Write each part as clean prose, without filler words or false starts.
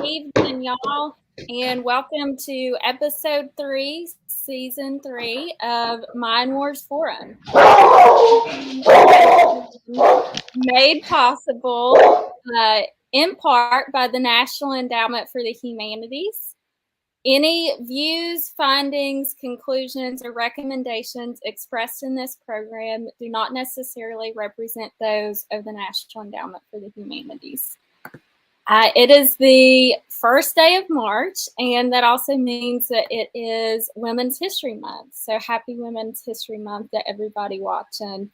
evening, y'all, and welcome to episode 3, season 3 of Mind Wars Forum. Made possible in part by the National Endowment for the Humanities. Any views, findings, conclusions, or recommendations expressed in this program do not necessarily represent those of the National Endowment for the Humanities. It is the first day of March, and that also means that it is Women's History Month. So happy Women's History Month to everybody watching.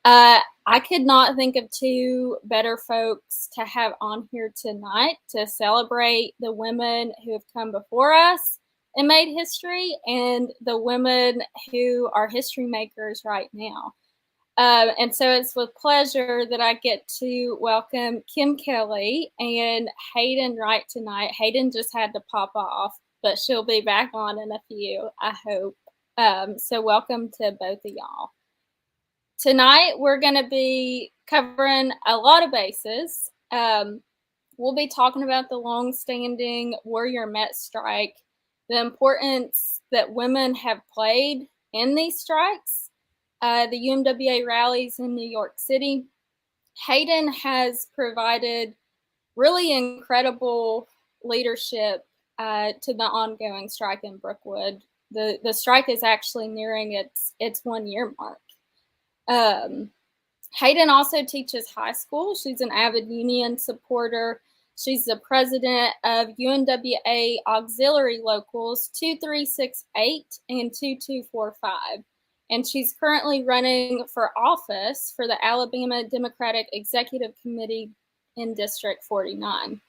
I could not think of two better folks to have on here tonight to celebrate the women who have come before us and made history and the women who are history makers right now. And so it's with pleasure that I get to welcome Kim Kelly and Haeden Wright tonight. Haeden just had to pop off, but she'll be back on in a few, I hope. So welcome to both of y'all. Tonight, we're going to be covering a lot of bases. We'll be talking about the long-standing Warrior Met strike, the importance that women have played in these strikes, the UMWA rallies in New York City. Haeden has provided really incredible leadership to the ongoing strike in Brookwood. The strike is actually nearing its 1-year mark. Haeden also teaches high school. She's an avid union supporter. She's the president of UMWA Auxiliary Locals 2368 and 2245. And she's currently running for office for the Alabama Democratic Executive Committee in District 49.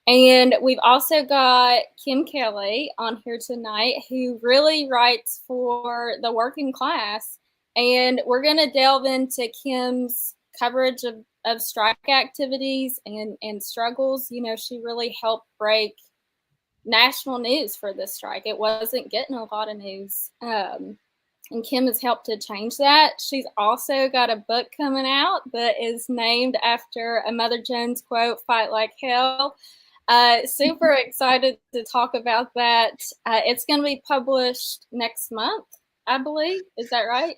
And we've also got Kim Kelly on here tonight, who really writes for the working class. And we're going to delve into Kim's coverage of strike activities and struggles. You know, she really helped break national news for this strike. It wasn't getting a lot of news. And Kim has helped to change that. She's also got a book coming out that is named after a Mother Jones quote, "Fight like hell." Super excited to talk about that. It's going to be published next month, I believe. Is that right?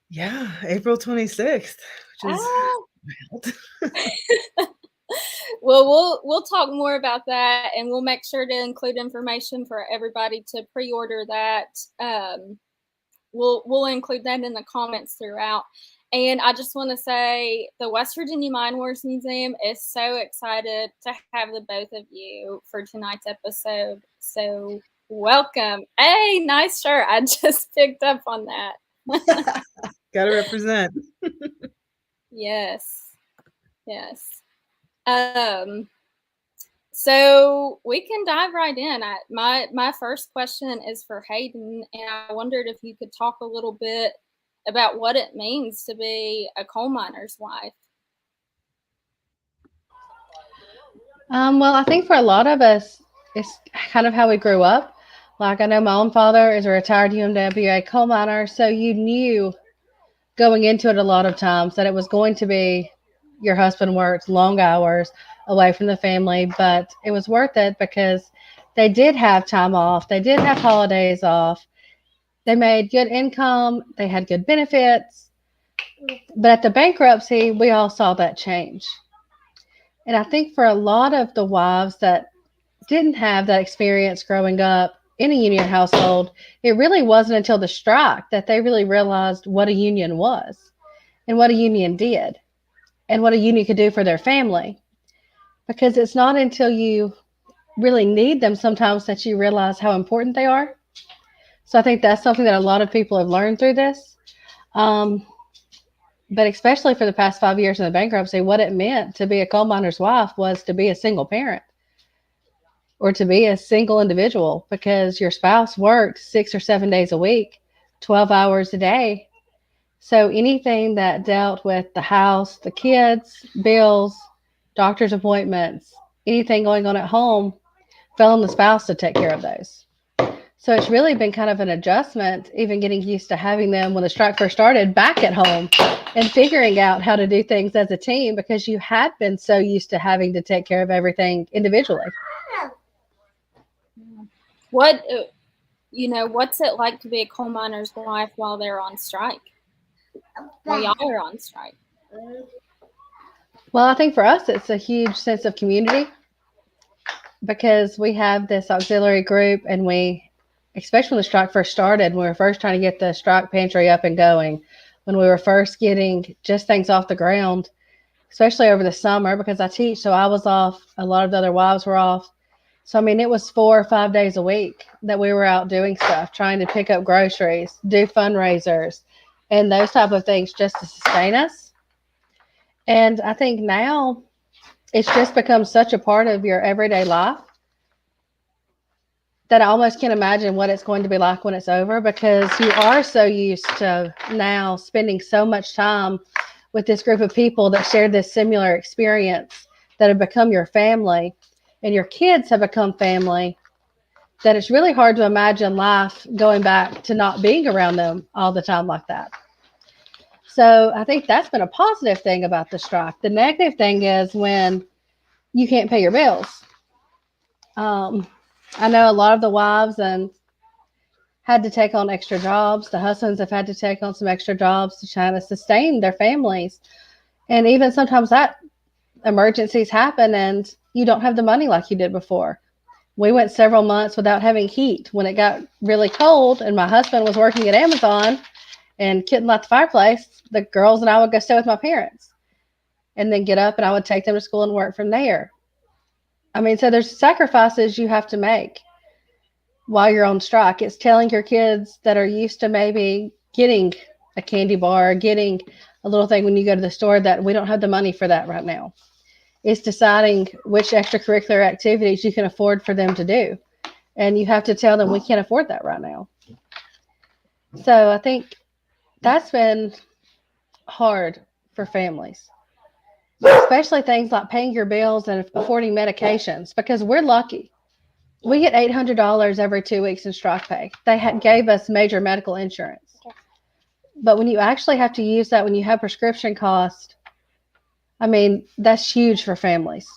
Yeah, April 26th, which is wild. Well, we'll talk more about that, and we'll make sure to include information for everybody to pre-order that. We'll include that in the comments throughout. And I just want to say the West Virginia Mind Wars Museum is so excited to have the both of you for tonight's episode. So welcome. Hey, nice shirt. I just picked up on that. Gotta represent. Yes. So we can dive right in. My first question is for Haeden, and I wondered if you could talk a little bit about what it means to be a coal miner's wife. Well, I think for a lot of us, it's kind of how we grew up. Like, I know my own father is a retired UMWA coal miner, so you knew going into it a lot of times that it was going to be your husband worked long hours away from the family, but it was worth it because they did have time off. They did have holidays off. They made good income. They had good benefits. But at the bankruptcy, we all saw that change. And I think for a lot of the wives that didn't have that experience growing up in a union household, it really wasn't until the strike that they really realized what a union was and what a union did and what a union could do for their family. Because it's not until you really need them sometimes that you realize how important they are. So I think that's something that a lot of people have learned through this. But especially for the past 5 years in the bankruptcy, what it meant to be a coal miner's wife was to be a single parent or to be a single individual, because your spouse worked 6 or 7 days a week, 12 hours a day. So anything that dealt with the house, the kids, bills, doctor's appointments, anything going on at home fell on the spouse to take care of those. So it's really been kind of an adjustment, even getting used to having them when the strike first started back at home and figuring out how to do things as a team, because you had been so used to having to take care of everything individually. What, what's it like to be a coal miner's wife while they're on strike? While y'all are on strike? Well, I think for us, it's a huge sense of community because we have this auxiliary group, and especially when the strike first started, when we were first trying to get the strike pantry up and going, when we were first getting just things off the ground, especially over the summer, because I teach, so I was off, a lot of the other wives were off. So, I mean, it was 4 or 5 days a week that we were out doing stuff, trying to pick up groceries, do fundraisers, and those type of things just to sustain us. And I think now it's just become such a part of your everyday life that I almost can't imagine what it's going to be like when it's over, because you are so used to now spending so much time with this group of people that share this similar experience, that have become your family, and your kids have become family, that it's really hard to imagine life going back to not being around them all the time like that. So I think that's been a positive thing about the strike. The negative thing is when you can't pay your bills. I know a lot of the wives had to take on extra jobs. The husbands have had to take on some extra jobs to try to sustain their families. And even sometimes that emergencies happen and you don't have the money like you did before. We went several months without having heat when it got really cold, and my husband was working at Amazon and couldn't light the fireplace. The girls and I would go stay with my parents and then get up and I would take them to school and work from there. I mean, so there's sacrifices you have to make while you're on strike. It's telling your kids that are used to maybe getting a candy bar, or getting a little thing when you go to the store, that we don't have the money for that right now. It's deciding which extracurricular activities you can afford for them to do. And you have to tell them we can't afford that right now. So I think that's been hard for families, especially things like paying your bills and affording medications, because we're lucky. We get $800 every 2 weeks in strike pay. They gave us major medical insurance. But when you actually have to use that, when you have prescription costs, I mean, that's huge for families.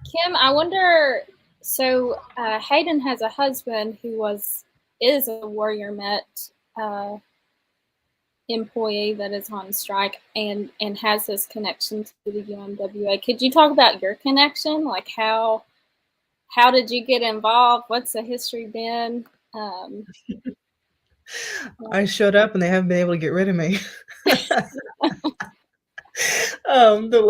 Kim, I wonder, so Haeden has a husband who is a Warrior Met employee that is on strike and has this connection to the UMWA. Could you talk about your connection? Like how did you get involved? What's the history been? I showed up and they haven't been able to get rid of me. The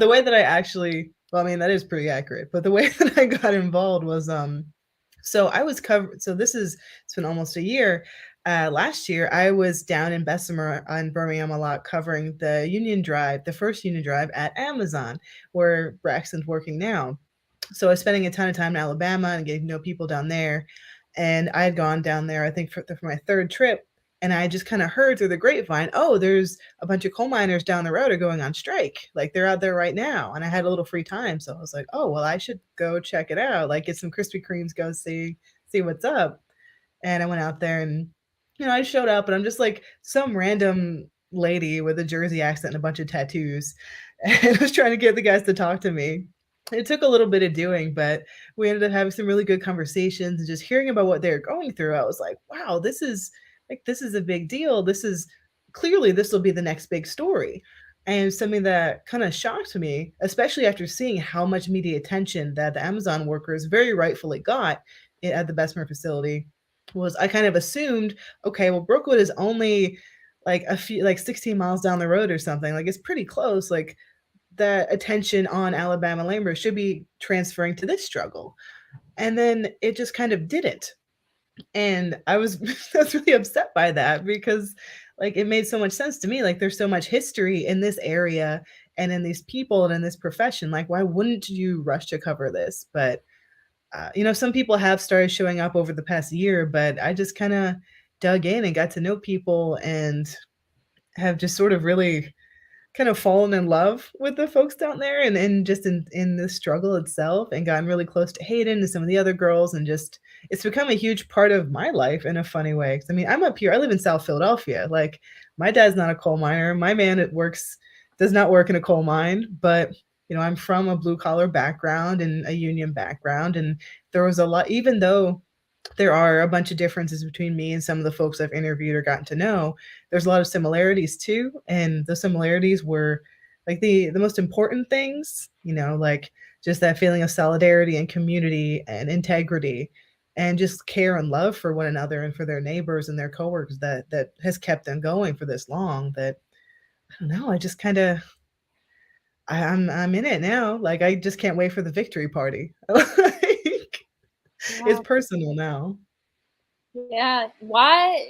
way that I actually, well, I mean, that is pretty accurate, but the way that I got involved was, so I was covered, so it's been almost a year. Last year, I was down in Bessemer in Birmingham a lot, covering the union drive, the first union drive at Amazon, where Braxton's working now. So I was spending a ton of time in Alabama and getting to know people down there. And I had gone down there, I think, for my third trip. And I just kind of heard through the grapevine, oh, there's a bunch of coal miners down the road are going on strike. Like, they're out there right now. And I had a little free time. So I was like, oh, well, I should go check it out. Like, get some Krispy Kremes, go see what's up. And I went out there and, I showed up and I'm just like some random lady with a Jersey accent and a bunch of tattoos. And I was trying to get the guys to talk to me. It took a little bit of doing, but we ended up having some really good conversations and just hearing about what they're going through. I was like, wow, this is a big deal. This will be the next big story. And something that kind of shocked me, especially after seeing how much media attention that the Amazon workers very rightfully got at the Bessemer facility, was I kind of assumed, okay, well, Brookwood is only like 16 miles down the road or something. Like, it's pretty close. Like, that attention on Alabama labor should be transferring to this struggle. And then it just kind of didn't. And I was really upset by that, because like, it made so much sense to me. Like, there's so much history in this area and in these people and in this profession. Like, why wouldn't you rush to cover this? But some people have started showing up over the past year, but I just kind of dug in and got to know people and have just sort of really kind of fallen in love with the folks down there and just in the struggle itself, and gotten really close to Haeden and some of the other girls, and just it's become a huge part of my life in a funny way. 'Cause, I mean, I'm up here, I live in South Philadelphia. Like, my dad's not a coal miner. My man does not work in a coal mine, but I'm from a blue collar background and a union background. And there was a lot, even though there are a bunch of differences between me and some of the folks I've interviewed or gotten to know, there's a lot of similarities too. And the similarities were like the most important things, like just that feeling of solidarity and community and integrity and just care and love for one another and for their neighbors and their coworkers that has kept them going for this long. That I don't know, I just kind of I'm in it now. Like I just can't wait for the victory party. Like, it's Yeah. personal now. Yeah. Why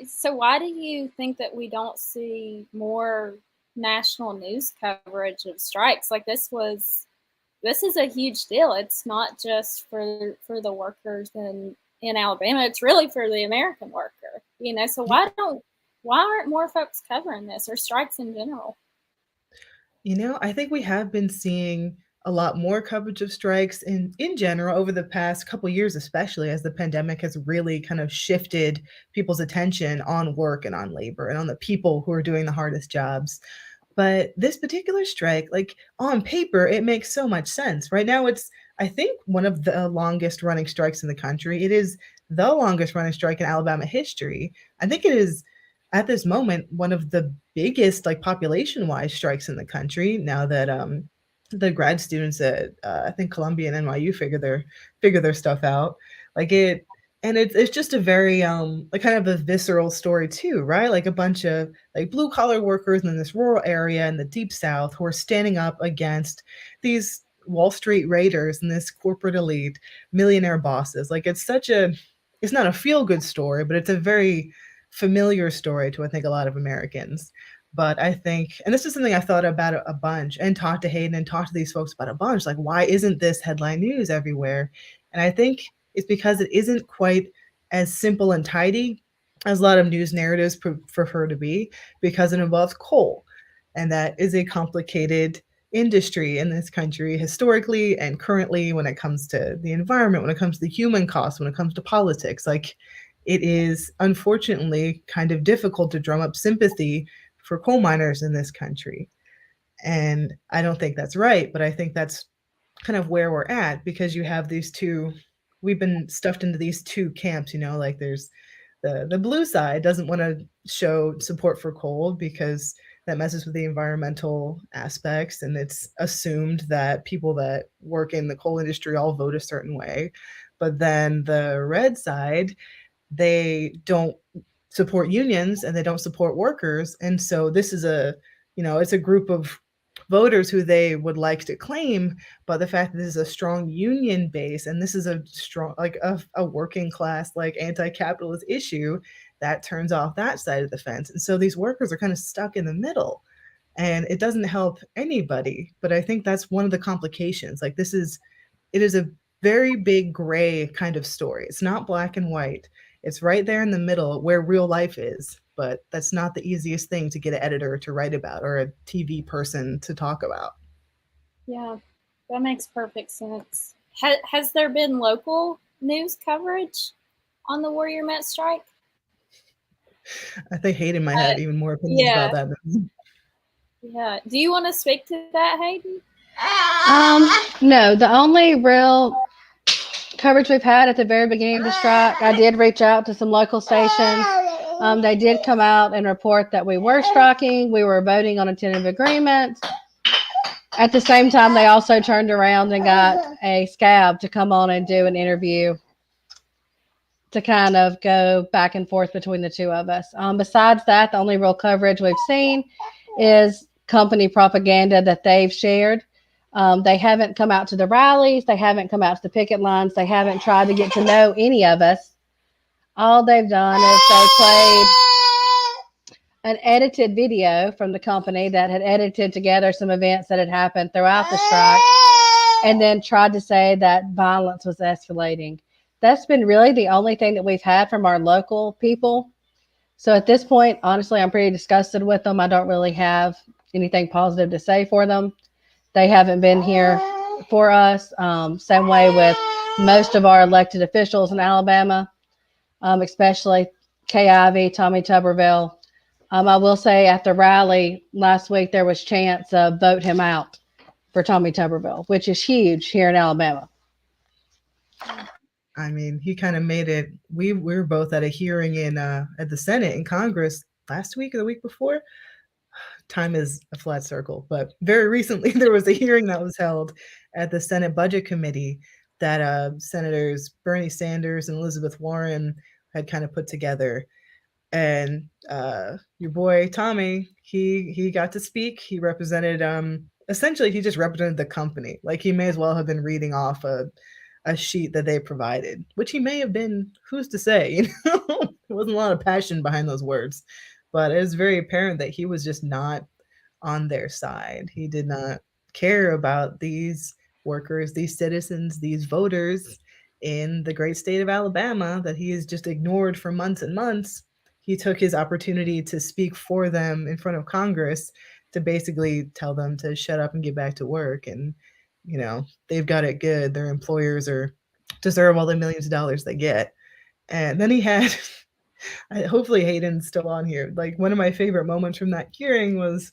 do you think that we don't see more national news coverage of strikes? Like this is a huge deal. It's not just for the workers in Alabama. It's really for the American worker. So why aren't more folks covering this or strikes in general? I think we have been seeing a lot more coverage of strikes in general over the past couple years, especially as the pandemic has really kind of shifted people's attention on work and on labor and on the people who are doing the hardest jobs. But this particular strike, like on paper, it makes so much sense. Right now, it's, I think, one of the longest running strikes in the country. It is the longest running strike in Alabama history. I think it is at this moment one of the biggest, like population-wise, strikes in the country. Now that the grad students at I think Columbia and NYU figure their stuff out, like it. And it's just a very like kind of a visceral story too, right? Like a bunch of like blue collar workers in this rural area in the deep South who are standing up against these Wall Street raiders and this corporate elite, millionaire bosses. Like it's not a feel good story, but it's a very familiar story to I think a lot of Americans. But I think, and this is something I thought about a bunch and talked to Haeden and talked to these folks about a bunch, like why isn't this headline news everywhere? And I think it's because it isn't quite as simple and tidy as a lot of news narratives prefer to be, because it involves coal. And that is a complicated industry in this country historically and currently when it comes to the environment, when it comes to the human cost, when it comes to politics. Like it is unfortunately kind of difficult to drum up sympathy for coal miners in this country. And I don't think that's right, but I think that's kind of where we're at because you have these two, we've been stuffed into these two camps, like there's the blue side doesn't want to show support for coal because that messes with the environmental aspects, and it's assumed that people that work in the coal industry all vote a certain way. But then the red side, they don't support unions and they don't support workers. And so this is it's a group of voters who they would like to claim, but the fact that this is a strong union base and this is a strong, like a working class, like anti-capitalist issue, that turns off that side of the fence. And so these workers are kind of stuck in the middle and it doesn't help anybody. But I think that's one of the complications. Like it is a very big gray kind of story. It's not black and white. It's right there in the middle where real life is, but that's not the easiest thing to get an editor to write about or a TV person to talk about. Yeah, that makes perfect sense. Has there been local news coverage on the Warrior Met strike? I think Haeden might have even more opinions about that than me. Yeah. Do you want to speak to that, Haeden? No, the only real coverage we've had at the very beginning of the strike, I did reach out to some local stations. They did come out and report that we were striking. We were voting on a tentative agreement. At the same time, they also turned around and got a scab to come on and do an interview to kind of go back and forth between the two of us. Besides that, the only real coverage we've seen is company propaganda that they've shared. They haven't come out to the rallies. They haven't come out to the picket lines. They haven't tried to get to know any of us. All they've done is they played an edited video from the company that had edited together some events that had happened throughout the strike and then tried to say that violence was escalating. That's been really the only thing that we've had from our local people. So at this point, honestly, I'm pretty disgusted with them. I don't really have anything positive to say for them. They haven't been here for us. Same way with most of our elected officials in Alabama, especially Kay Ivey, Tommy Tuberville. I will say at the rally last week, there was chants of vote him out. for Tommy Tuberville, which is huge here in Alabama. I mean, he kind of made it. We were both at a hearing in at the Senate in Congress last week or the week before. Time is a flat circle, but very recently there was a hearing that was held at the Senate Budget Committee that Senators Bernie Sanders and Elizabeth Warren had kind of put together. And your boy Tommy, he got to speak. He represented essentially he just represented the company. Like he may as well have been reading off a sheet that they provided, which he may have been, who's to say, you know? There wasn't a lot of passion behind those words, but it was very apparent that he was just not on their side. He did not care about these workers, these citizens, these voters in the great state of Alabama that he has just ignored for months and months. He took his opportunity to speak for them in front of Congress to basically tell them to shut up and get back to work. And, you know, they've got it good. Their employers deserve all the millions of dollars they get. And then he had, hopefully Haeden's still on here. Like one of my favorite moments from that hearing was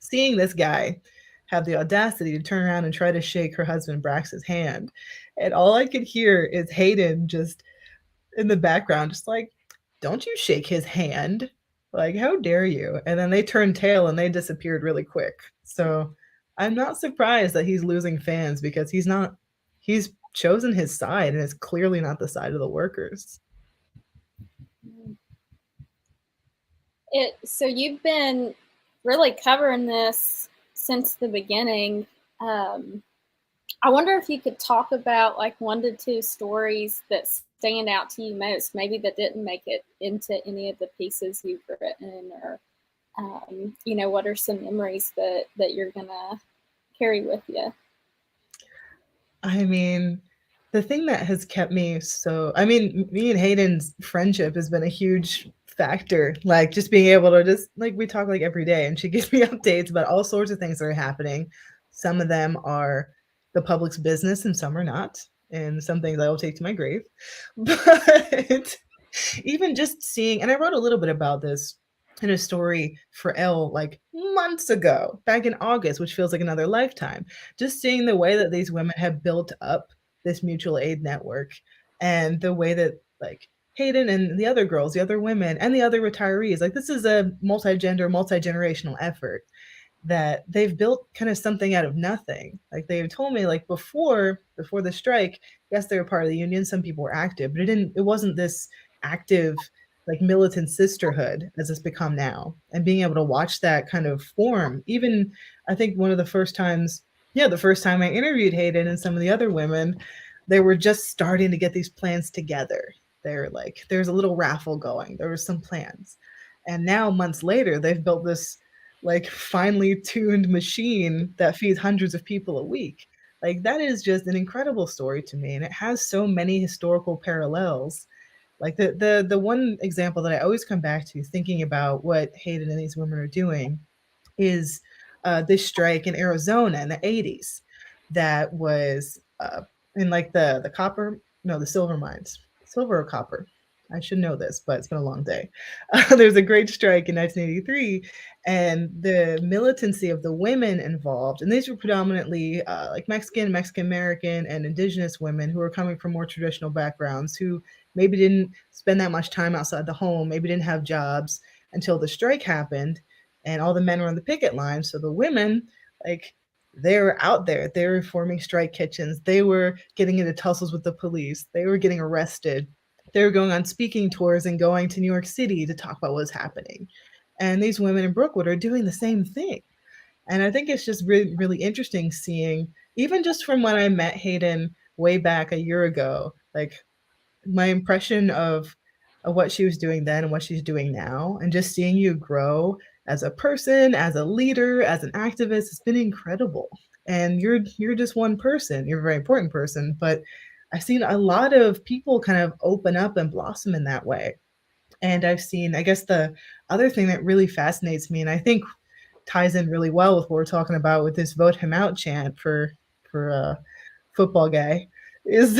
seeing this guy have the audacity to turn around and try to shake her husband Brax's hand. And all I could hear is Haeden just in the background, just like, don't you shake his hand. Like, how dare you? And then they turned tail and they disappeared really quick. So I'm not surprised that he's losing fans because he's chosen his side and it's clearly not the side of the workers. So you've been really covering this since the beginning. I wonder if you could talk about like 1 to 2 stories that stand out to you most, maybe that didn't make it into any of the pieces you've written, or you know, what are some memories that you're gonna carry with you? I mean, the thing that has kept me me and Haeden's friendship has been a huge factor. Like just being able to just like we talk like every day and she gives me updates about all sorts of things that are happening. Some of them are the public's business and some are not. And some things I will take to my grave. But even just seeing, and I wrote a little bit about this in a story for Elle like months ago, back in August, which feels like another lifetime. Just seeing the way that these women have built up this mutual aid network and the way that like Haeden and the other girls, the other women, and the other retirees, like this is a multi-gender, multi-generational effort that they've built kind of something out of nothing. Like they've told me like before the strike, yes, they were part of the union. Some people were active, but it wasn't this active like militant sisterhood as it's become now. And being able to watch that kind of form, even I think one of the first times I interviewed Haeden and some of the other women, they were just starting to get these plans together. They're like, there's a little raffle going. There were some plans. And now months later, they've built this like finely tuned machine that feeds hundreds of people a week. Like that is just an incredible story to me. And it has so many historical parallels. Like the one example that I always come back to thinking about what Haeden and these women are doing is this strike in Arizona in the 80s that was in like the silver mines, silver or copper. I should know this, but it's been a long day. There's a great strike in 1983, and the militancy of the women involved, and these were predominantly like Mexican American, and indigenous women who were coming from more traditional backgrounds, who maybe didn't spend that much time outside the home, maybe didn't have jobs until the strike happened, and all the men were on the picket line. So the women, like, they were out there. They were forming strike kitchens. They were getting into tussles with the police. They were getting arrested. They were going on speaking tours and going to New York City to talk about what was happening. And these women in Brookwood are doing the same thing. And I think it's just really, really interesting seeing, even just from when I met Haeden way back a year ago, like my impression of what she was doing then and what she's doing now, and just seeing you grow as a person, as a leader, as an activist, it's been incredible. And you're just one person. You're a very important person, but I've seen a lot of people kind of open up and blossom in that way. And I've seen, I guess the other thing that really fascinates me, and I think ties in really well with what we're talking about with this vote him out chant for football guy, is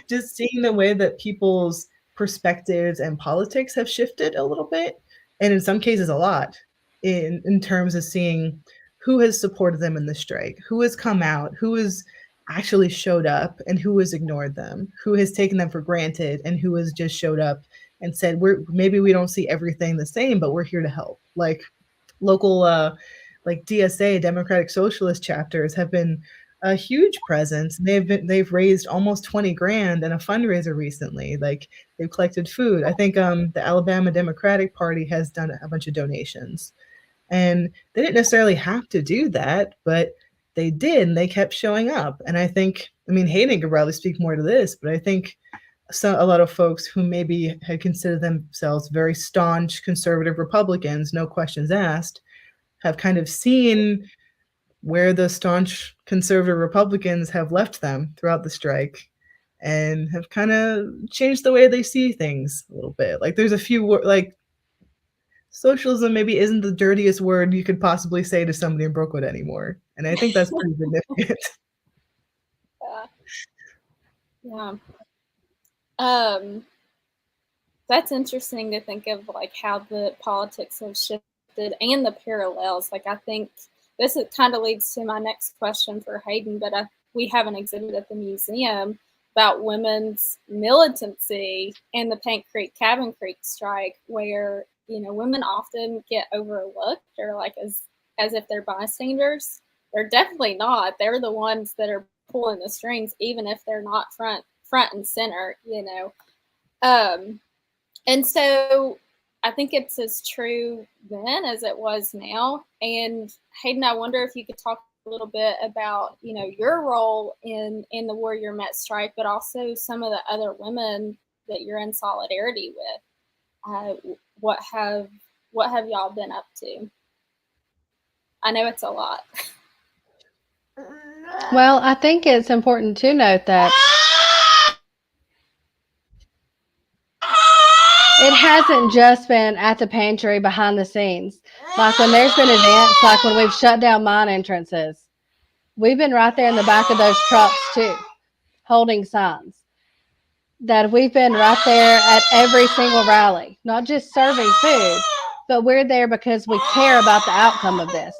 just seeing the way that people's perspectives and politics have shifted a little bit. And in some cases a lot in terms of seeing who has supported them in the strike, who has come out, who has actually showed up, and who has ignored them, who has taken them for granted, and who has just showed up and said, maybe we don't see everything the same, but we're here to help. Like local like DSA, Democratic Socialist chapters have been a huge presence. They've raised almost 20 grand in a fundraiser recently. Like they've collected food. I think the Alabama Democratic Party has done a bunch of donations. And they didn't necessarily have to do that, but they did, and they kept showing up. And I think, I mean, Haeden could probably speak more to this, but I think a lot of folks who maybe had considered themselves very staunch conservative Republicans, no questions asked, have kind of seen where the staunch conservative Republicans have left them throughout the strike and have kind of changed the way they see things a little bit. Like there's a few, like socialism maybe isn't the dirtiest word you could possibly say to somebody in Brookwood anymore. And I think that's pretty significant. Yeah. That's interesting to think of, like how the politics have shifted and the parallels. Like I think this kind of leads to my next question for Haeden, but we have an exhibit at the museum about women's militancy in the Paint Creek, Cabin Creek strike, where, you know, women often get overlooked or like as if they're bystanders. They're definitely not. They're the ones that are pulling the strings, even if they're not front and center, you know. And so I think it's as true then as it was now. And Haeden, I wonder if you could talk a little bit about, you know, your role in the Warrior Met strike, but also some of the other women that you're in solidarity with. What have y'all been up to? I know it's a lot. Well, I think it's important to note that it hasn't just been at the pantry behind the scenes. Like when there's been events, like when we've shut down mine entrances, we've been right there in the back of those trucks too, holding signs. That we've been right there at every single rally, not just serving food, but we're there because we care about the outcome of this.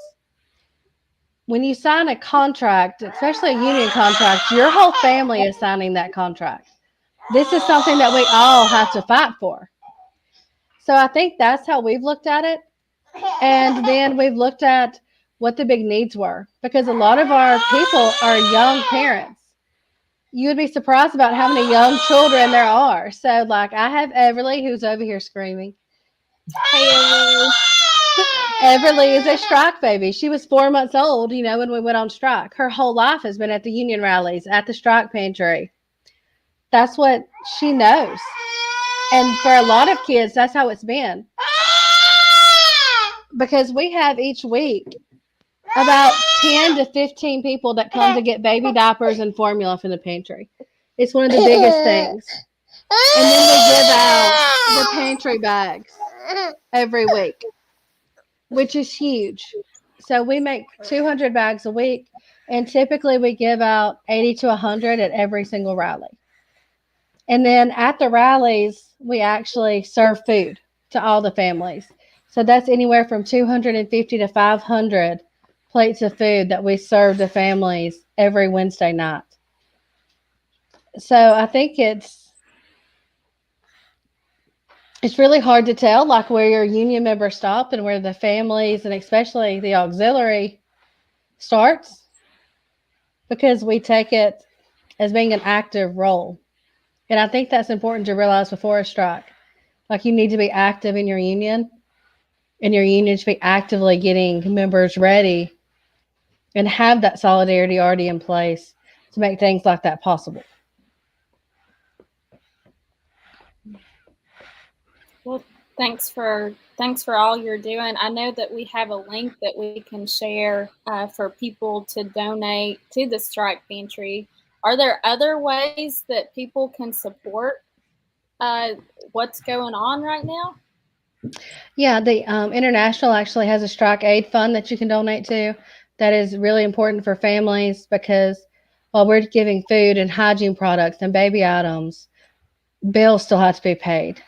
When you sign a contract, especially a union contract, your whole family is signing that contract. This is something that we all have to fight for. So I think that's how we've looked at it. And then we've looked at what the big needs were, because a lot of our people are young parents. You would be surprised about how many young children there are. So, like, I have Everly, who's over here screaming. Hey, Everly. Everly is a strike baby. She was 4 months old, you know, when we went on strike. Her whole life has been at the union rallies, at the strike pantry. That's what she knows. And for a lot of kids, that's how it's been. Because we have each week about 10 to 15 people that come to get baby diapers and formula from the pantry. It's one of the biggest things. And then we give out the pantry bags every week, which is huge. So we make 200 bags a week, and typically we give out 80 to 100 at every single rally. And then at the rallies, we actually serve food to all the families. So that's anywhere from 250 to 500 plates of food that we serve to families every Wednesday night. So I think it's really hard to tell, like, where your union members stop and where the families and especially the auxiliary starts, because we take it as being an active role. And I think that's important to realize before a strike. Like, you need to be active in your union, and your union should be actively getting members ready and have that solidarity already in place to make things like that possible. Well, thanks for all you're doing. I know that we have a link that we can share for people to donate to the strike pantry. Are there other ways that people can support what's going on right now? Yeah, the International actually has a strike aid fund that you can donate to. That is really important for families, because while we're giving food and hygiene products and baby items, bills still have to be paid.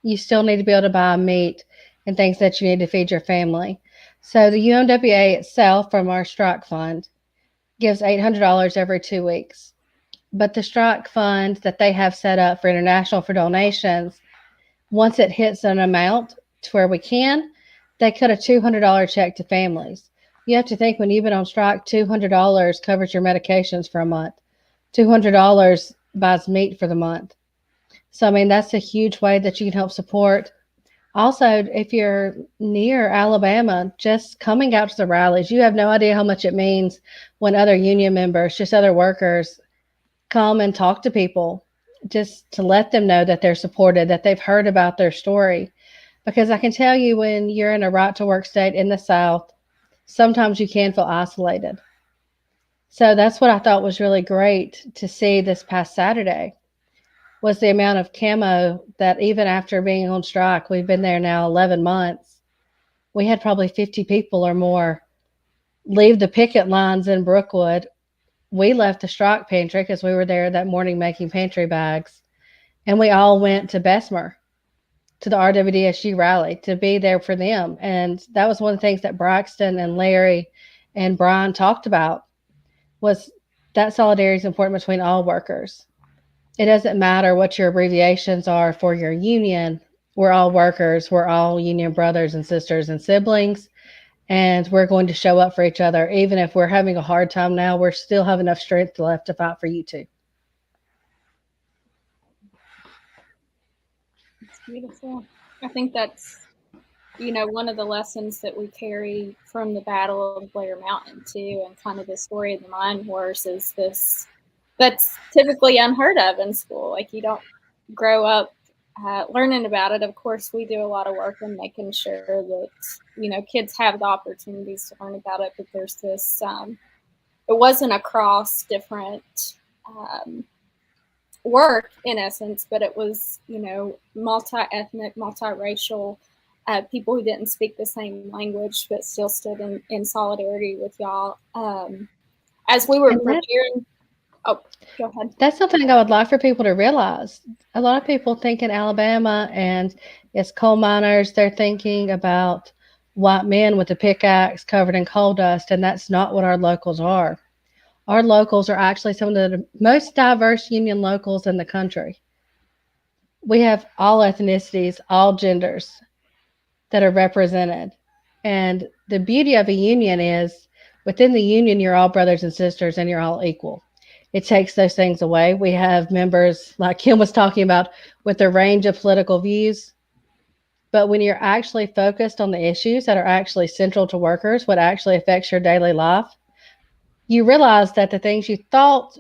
You still need to be able to buy meat and things that you need to feed your family. So the UMWA itself, from our strike fund, gives $800 every 2 weeks. But the strike fund that they have set up for international for donations, once it hits an amount to where we can, they cut a $200 check to families. You have to think, when you've been on strike, $200 covers your medications for a month. $200 buys meat for the month. So, I mean, that's a huge way that you can help support. Also, if you're near Alabama, just coming out to the rallies, you have no idea how much it means when other union members, just other workers, come and talk to people, just to let them know that they're supported, that they've heard about their story. Because I can tell you, when you're in a right to work state in the South, sometimes you can feel isolated. So that's what I thought was really great to see this past Saturday, was the amount of camo that even after being on strike, we've been there now 11 months, we had probably 50 people or more leave the picket lines in Brookwood. We left the strike pantry because we were there that morning making pantry bags, and we all went to Bessemer, to the RWDSU rally, to be there for them. And that was one of the things that Braxton and Larry and Brian talked about, was that solidarity is important between all workers. It doesn't matter what your abbreviations are for your union. We're all workers. We're all union brothers and sisters and siblings. And we're going to show up for each other. Even if we're having a hard time now, we're still have enough strength left to fight for you too. It's beautiful. I think that's, one of the lessons that we carry from the Battle of Blair Mountain too, and kind of the story of the mine horse is this, that's typically unheard of in school. Like, you don't grow up learning about it. Of course, we do a lot of work in making sure that, kids have the opportunities to learn about it, but there's this, it wasn't across different work in essence, but it was, multi-ethnic, multiracial people who didn't speak the same language, but still stood in solidarity with y'all. As we were preparing, oh, go ahead. That's something I would like for people to realize. A lot of people think in Alabama and it's coal miners, they're thinking about white men with a pickaxe covered in coal dust, and that's not what our locals are. Our locals are actually some of the most diverse union locals in the country. We have all ethnicities, all genders that are represented. And the beauty of a union is, within the union, you're all brothers and sisters and you're all equal. It takes those things away. We have members, like Kim was talking about, with a range of political views. But when you're actually focused on the issues that are actually central to workers, what actually affects your daily life, you realize that the things you thought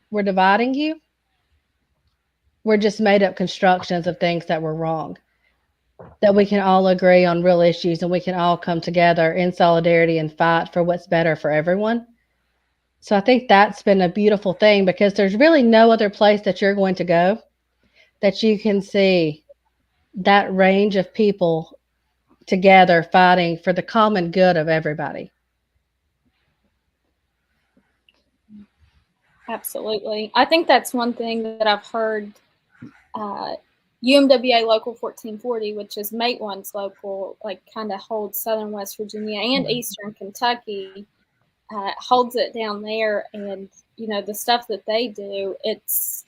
were dividing you were just made up constructions of things that were wrong. That we can all agree on real issues and we can all come together in solidarity and fight for what's better for everyone. So I think that's been a beautiful thing, because there's really no other place that you're going to go that you can see that range of people together fighting for the common good of everybody. Absolutely. I think that's one thing that I've heard UMWA Local 1440, which is Mate One's local, like kind of holds Southern West Virginia and Eastern Kentucky, holds it down there. And, the stuff that they do, it's,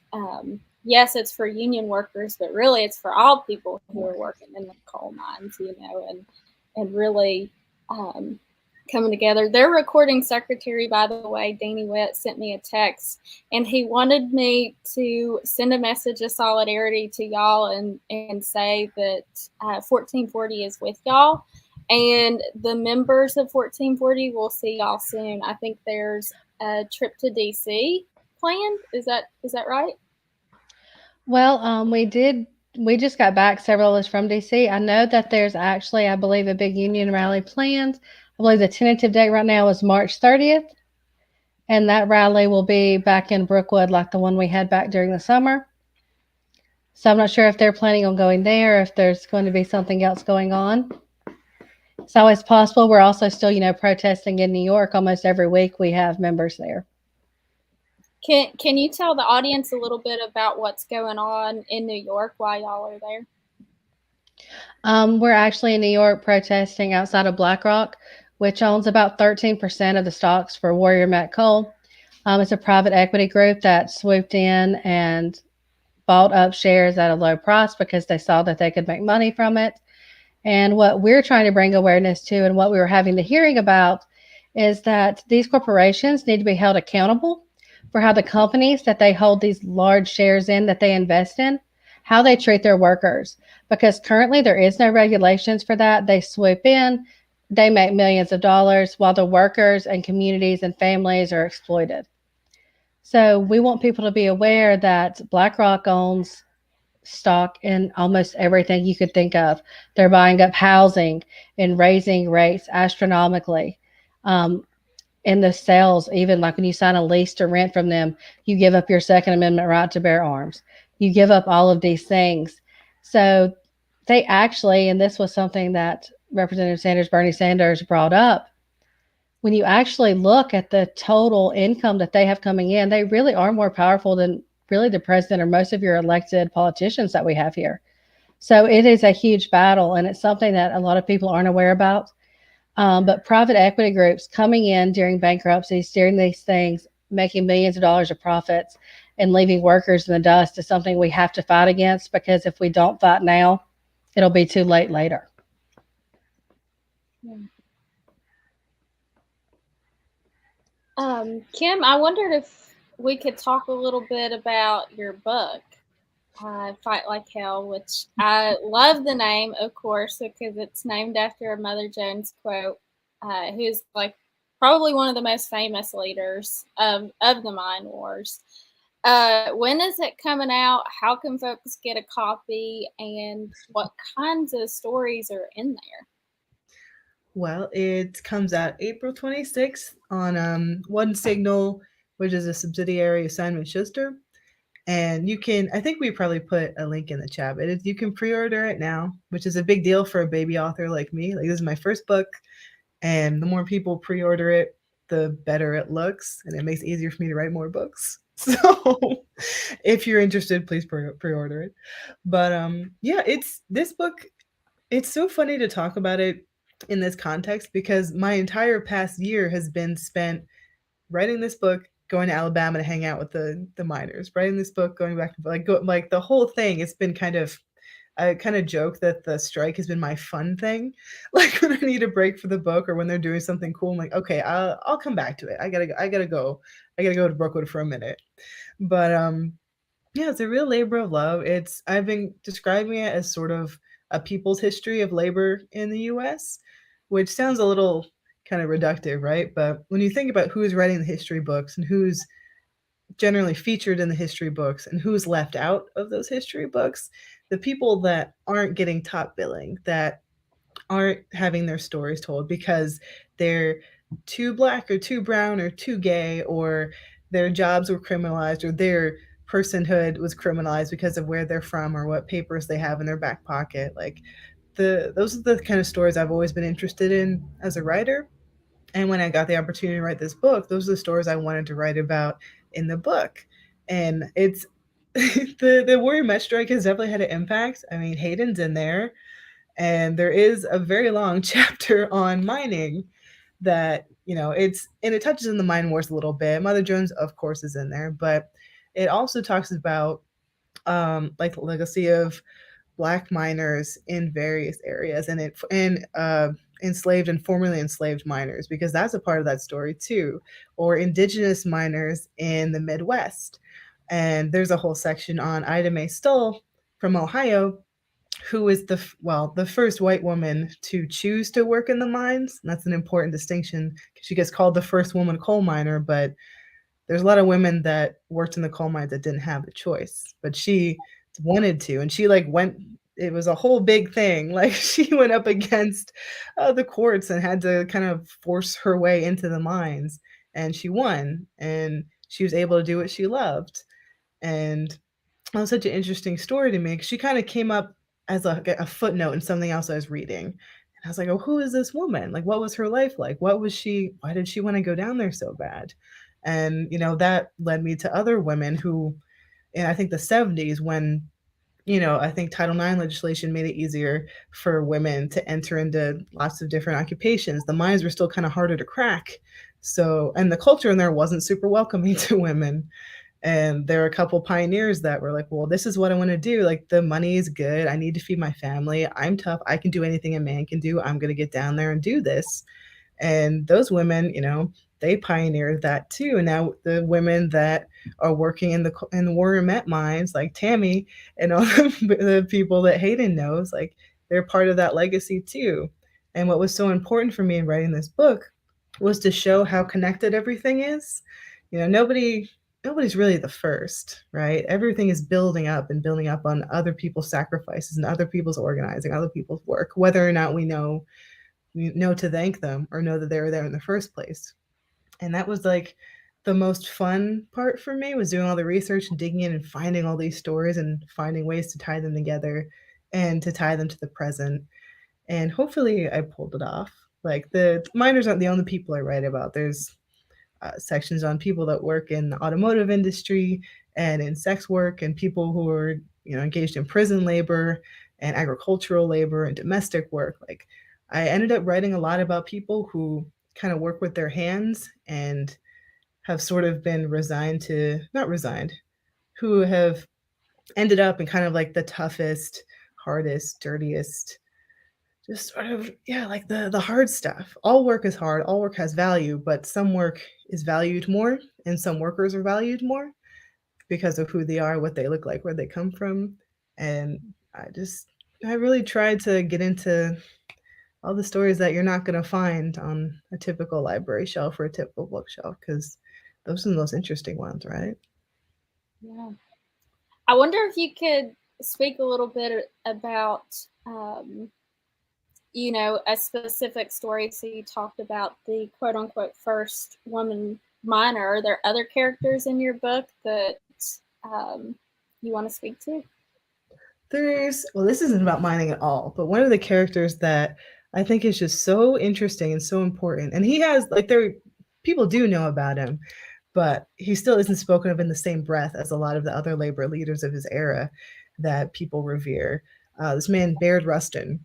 yes, it's for union workers, but really it's for all people who are working in the coal mines, and really coming together. Their recording secretary, by the way, Danny Witt, sent me a text, and he wanted me to send a message of solidarity to y'all and say that 1440 is with y'all, and the members of 1440 will see y'all soon. I think there's a trip to DC planned. Is that right? Well, we just got back, several of us from DC. I know that there's actually, I believe, a big union rally planned. I believe the tentative date right now is March 30th. And that rally will be back in Brookwood, like the one we had back during the summer. So I'm not sure if they're planning on going there, if there's going to be something else going on. It's always possible. We're also still, protesting in New York. Almost every week we have members there. Can you tell the audience a little bit about what's going on in New York while y'all are there? We're actually in New York protesting outside of BlackRock, which owns about 13% of the stocks for Warrior Met Coal. It's a private equity group that swooped in and bought up shares at a low price because they saw that they could make money from it. And what we're trying to bring awareness to, and what we were having the hearing about, is that these corporations need to be held accountable for how the companies that they hold these large shares in, that they invest in, how they treat their workers. Because currently there is no regulations for that. They swoop in, they make millions of dollars while the workers and communities and families are exploited. So we want people to be aware that BlackRock owns stock in almost everything you could think of. They're buying up housing and raising rates astronomically. Um, in the sales, even like when you sign a lease to rent from them, you give up your Second Amendment right to bear arms. You give up all of these things. So they actually, and this was something that Representative Bernie Sanders brought up, when you actually look at the total income that they have coming in, they really are more powerful than really the president or most of your elected politicians that we have here. So it is a huge battle, and it's something that a lot of people aren't aware about. But private equity groups coming in during bankruptcies, during these things, making millions of dollars of profits and leaving workers in the dust is something we have to fight against, because if we don't fight now, it'll be too late later. Kim, I wondered if we could talk a little bit about your book, Fight Like Hell, which I love the name, of course, because it's named after a Mother Jones quote, who's like probably one of the most famous leaders of the mine wars. When is it coming out? How can folks get a copy? And what kinds of stories are in there? Well, it comes out April 26th on One Signal, which is a subsidiary of Simon Schuster. And you can, I think we probably put a link in the chat, but you can pre-order it now, which is a big deal for a baby author like me. Like, this is my first book, and the more people pre-order it, the better it looks, and it makes it easier for me to write more books. So if you're interested, please pre-order it. But yeah, this book, it's so funny to talk about it in this context, because my entire past year has been spent writing this book, going to Alabama to hang out with the miners, writing this book, going back to like the whole thing. It's been kind of, I kind of joke that the strike has been my fun thing. Like, when I need a break for the book, or when they're doing something cool, I'm like, okay, I'll come back to it. I gotta go to Brookwood for a minute. But yeah, it's a real labor of love. I've been describing it as sort of a people's history of labor in the U.S., which sounds a little kind of reductive, right? But when you think about who's writing the history books, and who's generally featured in the history books, and who's left out of those history books, the people that aren't getting top billing, that aren't having their stories told because they're too black or too brown or too gay, or their jobs were criminalized, or their personhood was criminalized because of where they're from or what papers they have in their back pocket. Like, those are the kind of stories I've always been interested in as a writer. And when I got the opportunity to write this book, those are the stories I wanted to write about in the book. And it's the Warrior Met strike has definitely had an impact. I mean, Haeden's in there, and there is a very long chapter on mining that, it touches in the mine wars a little bit. Mother Jones, of course, is in there, but it also talks about like the legacy of Black miners in various areas, and enslaved and formerly enslaved miners, because that's a part of that story too, or indigenous miners in the Midwest. And there's a whole section on Ida Mae Stoll from Ohio, who is the first white woman to choose to work in the mines. And that's an important distinction, because she gets called the first woman coal miner, but there's a lot of women that worked in the coal mines that didn't have the choice, but she wanted to, and she it was a whole big thing. Like, she went up against the courts and had to kind of force her way into the mines, and she won, and she was able to do what she loved. And that was such an interesting story to me, because she kind of came up as a footnote in something else I was reading. And I was like, oh, who is this woman? Like, what was her life like? Why did she want to go down there so bad? And, that led me to other women who, in I think the 70s, when, I think Title IX legislation made it easier for women to enter into lots of different occupations. The mines were still kind of harder to crack. So, and the culture in there wasn't super welcoming to women. And there are a couple pioneers that were like, well, this is what I want to do. Like, the money is good. I need to feed my family. I'm tough. I can do anything a man can do. I'm going to get down there and do this. And those women, they pioneered that too. And now the women that are working in the Warrior Met mines, like Tammy and all the people that Haeden knows, like, they're part of that legacy too. And what was so important for me in writing this book was to show how connected everything is. Nobody's really the first, right? Everything is building up on other people's sacrifices and other people's organizing, other people's work, whether or not we know to thank them or know that they were there in the first place. And that was like the most fun part for me, was doing all the research and digging in and finding all these stories and finding ways to tie them together and to tie them to the present. And hopefully I pulled it off. Like, the miners aren't the only people I write about. There's sections on people that work in the automotive industry and in sex work, and people who are engaged in prison labor and agricultural labor and domestic work. Like, I ended up writing a lot about people who kind of work with their hands and have sort of been not resigned, who have ended up in kind of like the toughest, hardest, dirtiest, just sort of, like the hard stuff. All work is hard, all work has value, but some work is valued more and some workers are valued more because of who they are, what they look like, where they come from. And I really tried to get into all the stories that you're not going to find on a typical library shelf or a typical bookshelf, because those are the most interesting ones, right? Yeah. I wonder if you could speak a little bit about, a specific story. So you talked about the quote unquote first woman miner. Are there other characters in your book that you want to speak to? Well, this isn't about mining at all, but one of the characters that I think is just so interesting and so important, and he has, like, people do know about him, but he still isn't spoken of in the same breath as a lot of the other labor leaders of his era that people revere. This man, Baird Rustin,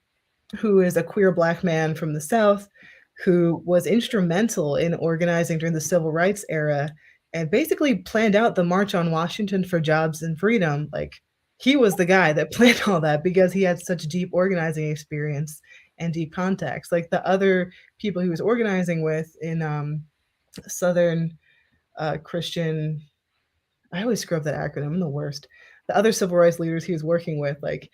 who is a queer Black man from the South, who was instrumental in organizing during the Civil Rights era and basically planned out the March on Washington for Jobs and Freedom. Like, he was the guy that planned all that because he had such deep organizing experience and deep contacts. Like, the other people he was organizing with in Southern Christian, I always screw up that acronym, I'm the worst. The other civil rights leaders he was working with, like,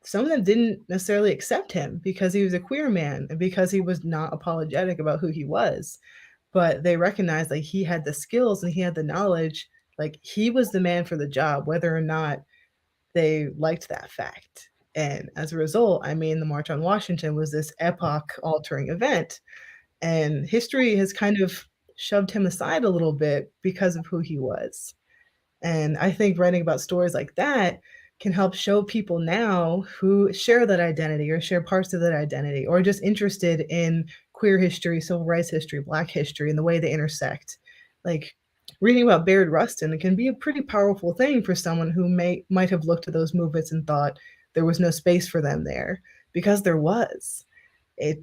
some of them didn't necessarily accept him because he was a queer man and because he was not apologetic about who he was. But they recognized, like, he had the skills and he had the knowledge. Like, he was the man for the job, whether or not they liked that fact. And as a result, the March on Washington was this epoch-altering event. And history has kind of shoved him aside a little bit because of who he was. And I think writing about stories like that can help show people now who share that identity or share parts of that identity or just interested in queer history, civil rights history, Black history, and the way they intersect. Like, reading about Baird Rustin, it can be a pretty powerful thing for someone who might have looked at those movements and thought there was no space for them there, because there was. It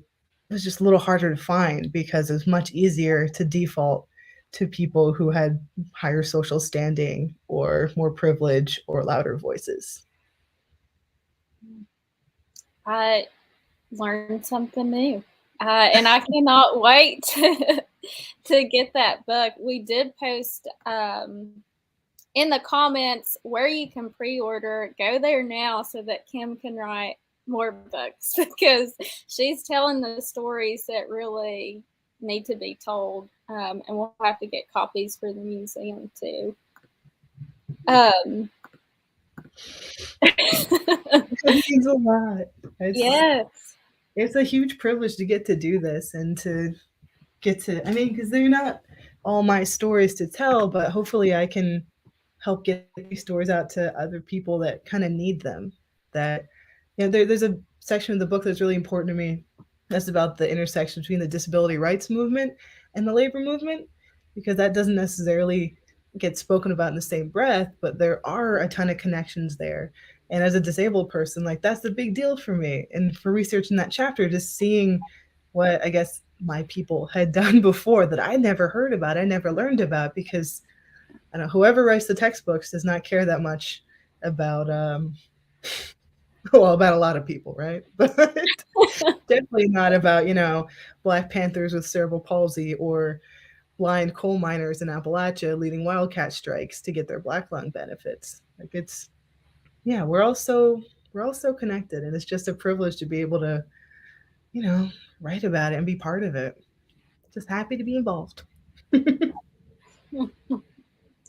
was just a little harder to find because it was much easier to default to people who had higher social standing or more privilege or louder voices. I learned something new. And I cannot wait to get that book. We did post in the comments where you can pre-order. Go there now so that Kim can write more books, because she's telling the stories that really need to be told. And we'll have to get copies for the museum too. It means a lot. Yes. It's a huge privilege to get to do this and to get to, because they're not all my stories to tell, but hopefully I can help get these stories out to other people that kind of need them. That, there's a section of the book that's really important to me that's about the intersection between the disability rights movement and the labor movement, because that doesn't necessarily get spoken about in the same breath, but there are a ton of connections there. And as a disabled person, like that's the big deal for me. And for researching that chapter, just seeing what I guess my people had done before that I never heard about, I never learned about, because I don't know, whoever writes the textbooks does not care that much about well, about a lot of people, right? But definitely not about, Black Panthers with cerebral palsy or blind coal miners in Appalachia leading wildcat strikes to get their black lung benefits. Like it's yeah, we're all so connected, and it's just a privilege to be able to, write about it and be part of it. Just happy to be involved.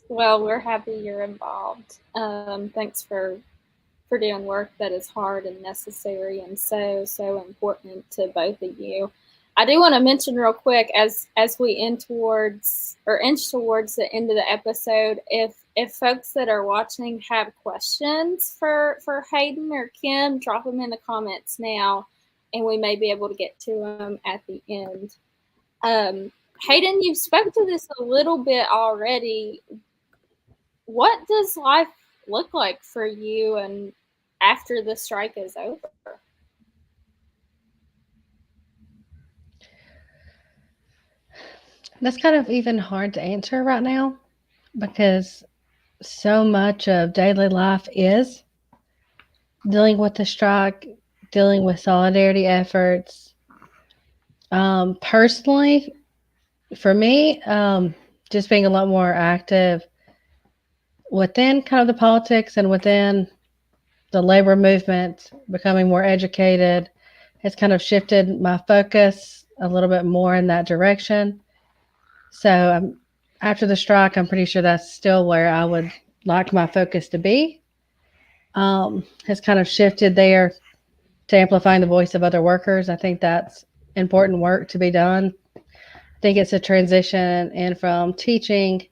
Well, we're happy you're involved. Thanks for doing work that is hard and necessary and so important to both of you. I do want to mention real quick as we inch towards the end of the episode, if folks that are watching have questions for Haeden or Kim, drop them in the comments now, and we may be able to get to them at the end. Haeden, you've spoken to this a little bit already. What does life look like for you and after the strike is over? That's kind of even hard to answer right now because so much of daily life is dealing with the strike, dealing with solidarity efforts. Personally, for me, just being a lot more active within kind of the politics and within the labor movement, becoming more educated, has kind of shifted my focus a little bit more in that direction. So after the strike, I'm pretty sure that's still where I would like my focus to be. Has kind of shifted there to amplifying the voice of other workers. I think that's important work to be done. I think it's a transition in from teaching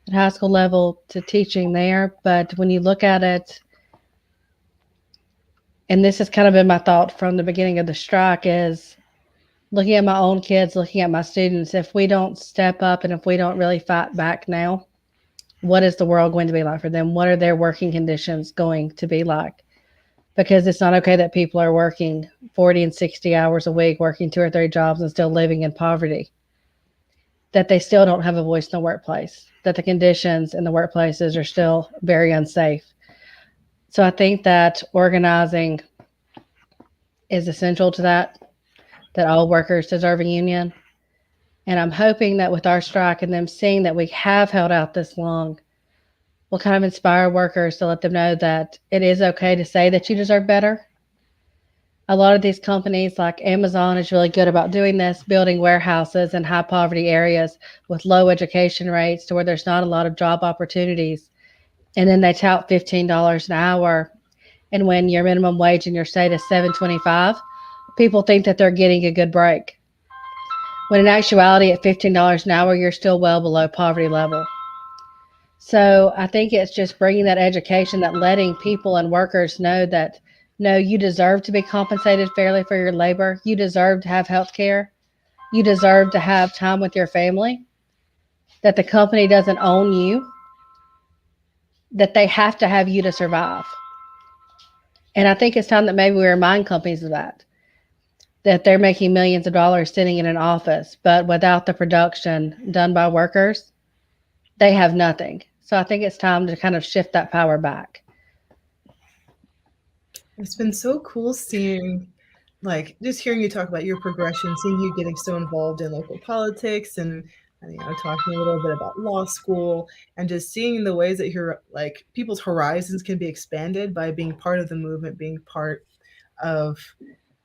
at high school level to teaching there. But when you look at it, and this has kind of been my thought from the beginning of the strike, is looking at my own kids, looking at my students, if we don't step up and if we don't really fight back now, what is the world going to be like for them? What are their working conditions going to be like? Because it's not okay that people are working 40 and 60 hours a week, working 2 or 3 jobs and still living in poverty, that they still don't have a voice in the workplace, that the conditions in the workplaces are still very unsafe. So I think that organizing is essential to that all workers deserve a union. And I'm hoping that with our strike and them seeing that we have held out this long, will kind of inspire workers to let them know that it is okay to say that you deserve better. A lot of these companies like Amazon is really good about doing this, building warehouses in high poverty areas with low education rates to where there's not a lot of job opportunities. And then they tout $15 an hour. And when your minimum wage in your state is $7.25, people think that they're getting a good break. When in actuality, at $15 an hour, you're still well below poverty level. So I think it's just bringing that education, that letting people and workers know that, no, you deserve to be compensated fairly for your labor. You deserve to have health care. You deserve to have time with your family, that the company doesn't own you, that they have to have you to survive. And I think it's time that maybe we remind companies of that they're making millions of dollars sitting in an office, but without the production done by workers, they have nothing. So I think it's time to kind of shift that power back. It's been so cool seeing, like, just hearing you talk about your progression, seeing you getting so involved in local politics and talking a little bit about law school, and just seeing the ways that you're like people's horizons can be expanded by being part of the movement, being part of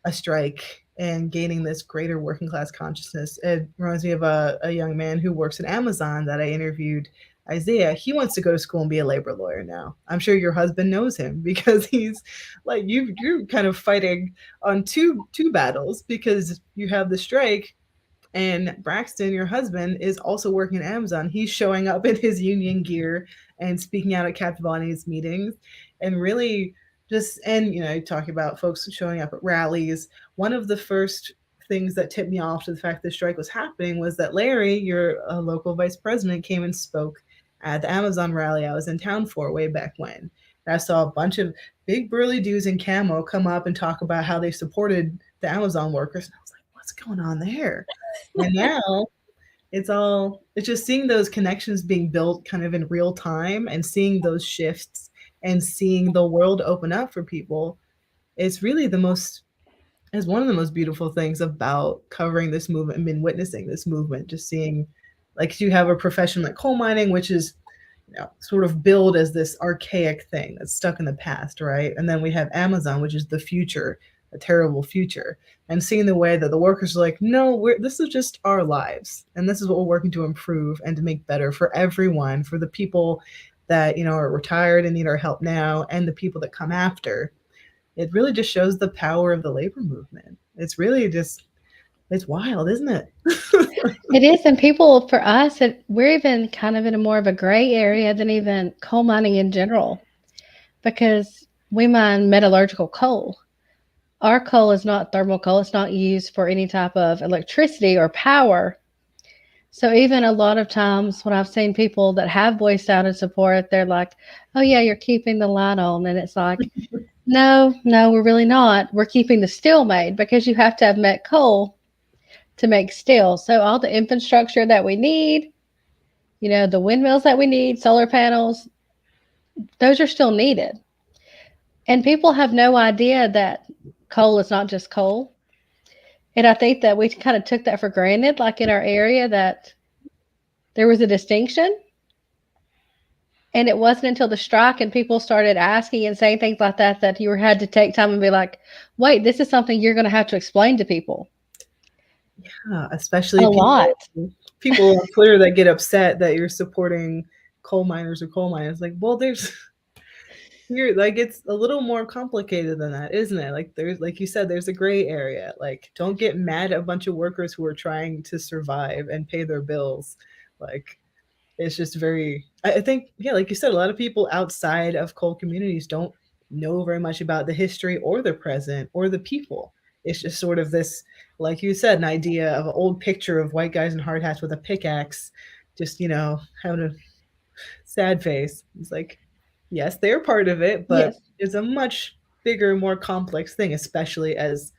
a strike and gaining this greater working class consciousness. It reminds me of a young man who works at Amazon that I interviewed, Isaiah. He wants to go to school and be a labor lawyer now. I'm sure your husband knows him because he's like you're kind of fighting on two battles, because you have the strike, and Braxton, your husband, is also working at Amazon. He's showing up in his union gear and speaking out at Captain Bonnie's meetings, and really just, and talking about folks showing up at rallies. One of the first things that tipped me off to the fact the strike was happening was that Larry, your local vice president, came and spoke at the Amazon rally I was in town for way back when. I saw a bunch of big burly dudes in camo come up and talk about how they supported the Amazon workers. And I was like, what's going on there? And now it's just seeing those connections being built kind of in real time and seeing those shifts and seeing the world open up for people. It's really is one of the most beautiful things about covering this movement and been witnessing this movement, just seeing, like, you have a profession like coal mining, which is, sort of billed as this archaic thing that's stuck in the past, right? And then we have Amazon, which is the future, a terrible future. And seeing the way that the workers are like, no, this is just our lives. And this is what we're working to improve and to make better for everyone, for the people that, are retired and need our help now, and the people that come after. It really just shows the power of the labor movement. It's really just, it's wild, isn't it? It is. And people, for us, we're even kind of in a more of a gray area than even coal mining in general, because we mine metallurgical coal. Our coal is not thermal coal. It's not used for any type of electricity or power. So even a lot of times when I've seen people that have voiced out in support, they're like, oh yeah, you're keeping the line on. And it's like, no, we're really not. We're keeping the steel made, because you have to have met coal to make steel. So all the infrastructure that we need, the windmills that we need, solar panels, those are still needed. And people have no idea that coal is not just coal. And I think that we kind of took that for granted, like in our area, that there was a distinction. And it wasn't until the strike and people started asking and saying things like that you had to take time and be like, wait, this is something you're going to have to explain to people. Yeah, especially people on Twitter that get upset that you're supporting coal miners or coal miners. Like, well, it's a little more complicated than that, isn't it? Like, like you said, there's a gray area. Like, don't get mad at a bunch of workers who are trying to survive and pay their bills. Like, it's just I think, yeah, like you said, a lot of people outside of coal communities don't know very much about the history or the present or the people. It's just sort of this, like you said, an idea of an old picture of white guys in hard hats with a pickaxe, just, having a sad face. It's like, yes, they're part of it, but it's a much bigger, more complex thing, especially as,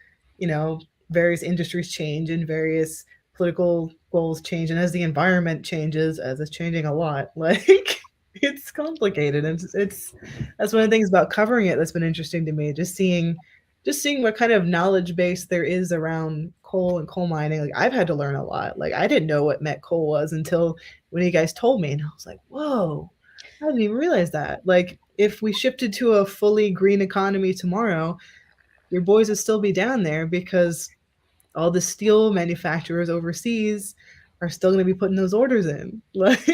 various industries change and various political goals change, and as the environment changes, as it's changing a lot, like, it's complicated. And it's that's one of the things about covering it that's been interesting to me, just seeing what kind of knowledge base there is around coal and coal mining. Like, I've had to learn a lot. Like, I didn't know what met coal was until when you guys told me, and I was like, whoa, I didn't even realize that. Like, if we shifted to a fully green economy tomorrow, your boys would still be down there, because all the steel manufacturers overseas are still going to be putting those orders in. Like,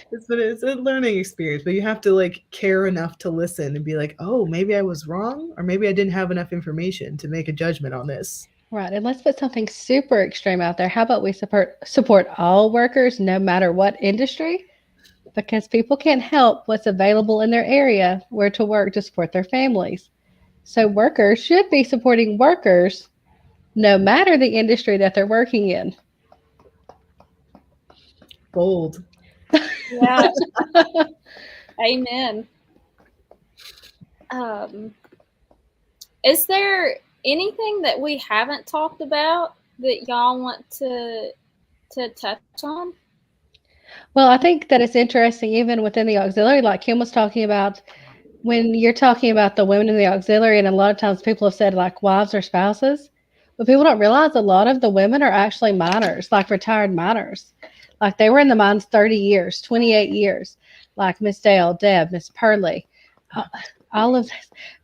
it's a learning experience, but you have to, like, care enough to listen and be like, oh, maybe I was wrong, or maybe I didn't have enough information to make a judgment on this. Right. And let's put something super extreme out there. How about we support all workers, no matter what industry? Because people can't help what's available in their area where to work to support their families. So workers should be supporting workers no matter the industry that they're working in. Bold. Yeah. Amen. Is there anything that we haven't talked about that y'all want to touch on? Well, I think that it's interesting, even within the auxiliary, like Kim was talking about, when you're talking about the women in the auxiliary, and a lot of times people have said like wives or spouses, but people don't realize a lot of the women are actually miners, like retired miners. Like, they were in the mines 30 years, 28 years, like Miss Dale, Deb, Miss Purley, all of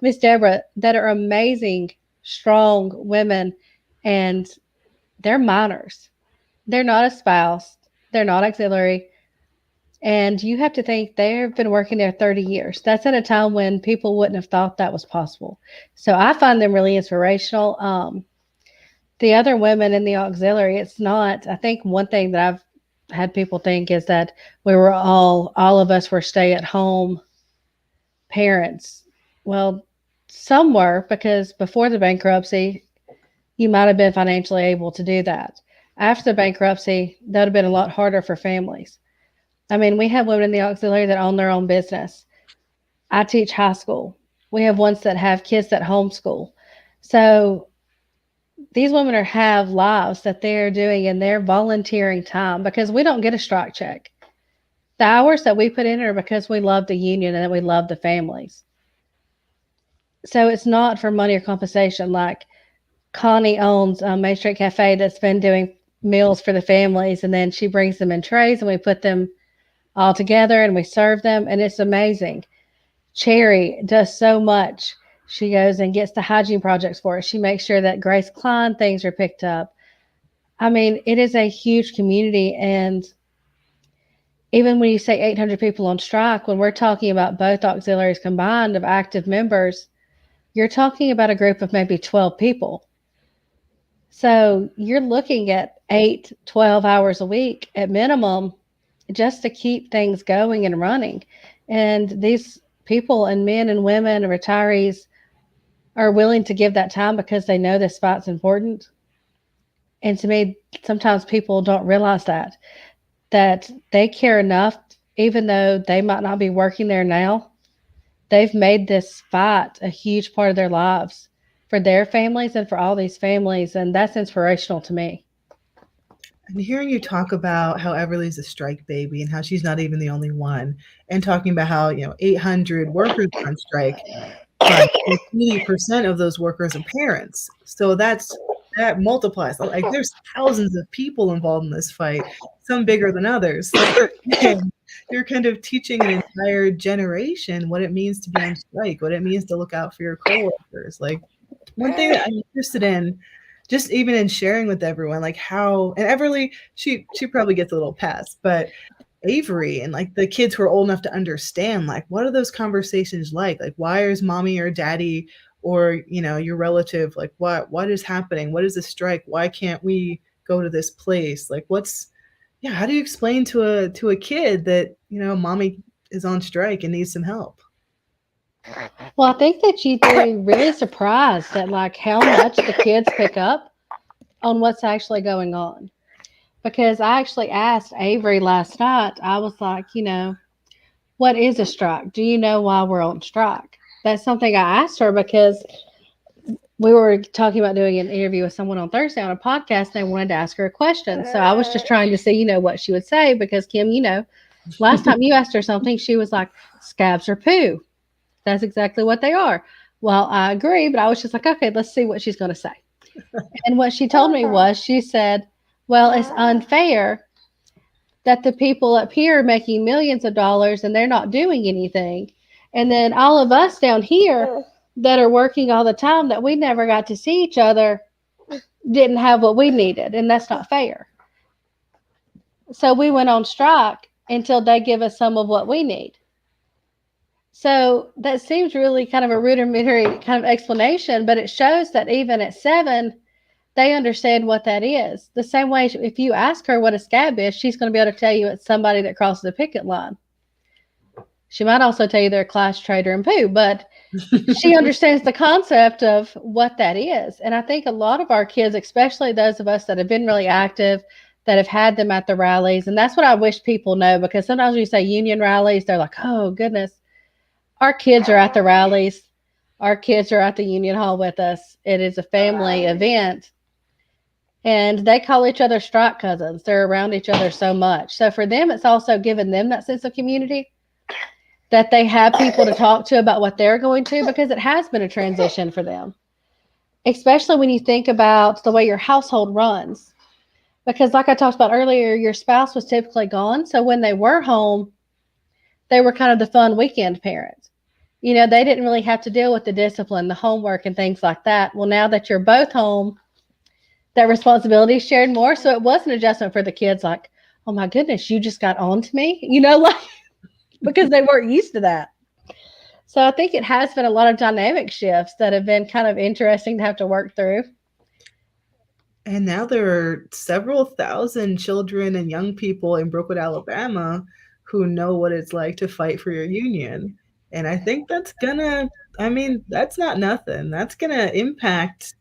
Miss Deborah, that are amazing, strong women, and they're miners. They're not a spouse. They're not auxiliary. And you have to think they've been working there 30 years. That's at a time when people wouldn't have thought that was possible. So I find them really inspirational. The other women in the auxiliary, it's not, I think one thing that I've had people think is that we were all of us were stay-at-home parents. Well, some were, because before the bankruptcy, you might have been financially able to do that. After the bankruptcy, that would have been a lot harder for families. I mean, we have women in the auxiliary that own their own business. I teach high school. We have ones that have kids that homeschool. So these women have lives that they're doing in their volunteering time because we don't get a strike check. The hours that we put in are because we love the union and we love the families. So it's not for money or compensation. Like Connie owns Main Street Cafe that's been doing meals for the families, and then she brings them in trays and we put them all together and we serve them, and it's amazing. Cherry does so much. She goes and gets the hygiene projects for us. She makes sure that Grace Klein things are picked up. I mean, it is a huge community, and even when you say 800 people on strike, when we're talking about both auxiliaries combined of active members, you're talking about a group of maybe 12 people. So you're looking at 8, 12 hours a week at minimum just to keep things going and running. And these people and men and women and retirees are willing to give that time because they know this fight's important. And to me, sometimes people don't realize that they care enough, even though they might not be working there now. They've made this fight a huge part of their lives for their families and for all these families, and that's inspirational to me. And hearing you talk about how Everly's a strike baby and how she's not even the only one, and talking about how 800 workers on strike, but 80% of those workers are parents. So that multiplies. Like there's thousands of people involved in this fight, some bigger than others. So you're kind of teaching an entire generation what it means to be on strike, what it means to look out for your coworkers. Like one thing that I'm interested in, just even in sharing with everyone, like how, and Everly, she probably gets a little pass, but Avery and like the kids who are old enough to understand, like what are those conversations like? Like why is mommy or daddy or your relative, like what is happening? What is the strike? Why can't we go to this place? Like how do you explain to a kid that mommy is on strike and needs some help? Well, I think that you'd be really surprised at like how much the kids pick up on what's actually going on. Because I actually asked Avery last night, I was like, what is a strike? Do you know why we're on strike? That's something I asked her because we were talking about doing an interview with someone on Thursday on a podcast, and they wanted to ask her a question. So I was just trying to see, what she would say because Kim, last time you asked her something, she was like, scabs or poo. That's exactly what they are. Well, I agree, but I was just like, okay, let's see what she's going to say. And what she told me was, she said, well, it's unfair that the people up here are making millions of dollars and they're not doing anything. And then all of us down here that are working all the time that we never got to see each other didn't have what we needed. And that's not fair. So we went on strike until they give us some of what we need. So that seems really kind of a rudimentary kind of explanation, but it shows that even at 7, they understand what that is. The same way, if you ask her what a scab is, she's going to be able to tell you it's somebody that crosses the picket line. She might also tell you they're a class traitor and poo, but she understands the concept of what that is. And I think a lot of our kids, especially those of us that have been really active, that have had them at the rallies, and that's what I wish people know, because sometimes when you say union rallies, they're like, oh, goodness. Our kids are at the rallies. Our kids are at the union hall with us. It is a family event. And they call each other strike cousins. They're around each other so much. So for them, it's also given them that sense of community, that they have people to talk to about what they're going to, because it has been a transition for them, especially when you think about the way your household runs. Because like I talked about earlier, your spouse was typically gone. So when they were home, they were kind of the fun weekend parents. They didn't really have to deal with the discipline, the homework, and things like that. Well, now that you're both home, that responsibility is shared more. So it was an adjustment for the kids, like, oh my goodness, you just got on to me, because they weren't used to that. So I think it has been a lot of dynamic shifts that have been kind of interesting to have to work through. And now there are several thousand children and young people in Brookwood, Alabama, who know what it's like to fight for your union. And I think that's not nothing. That's gonna impact,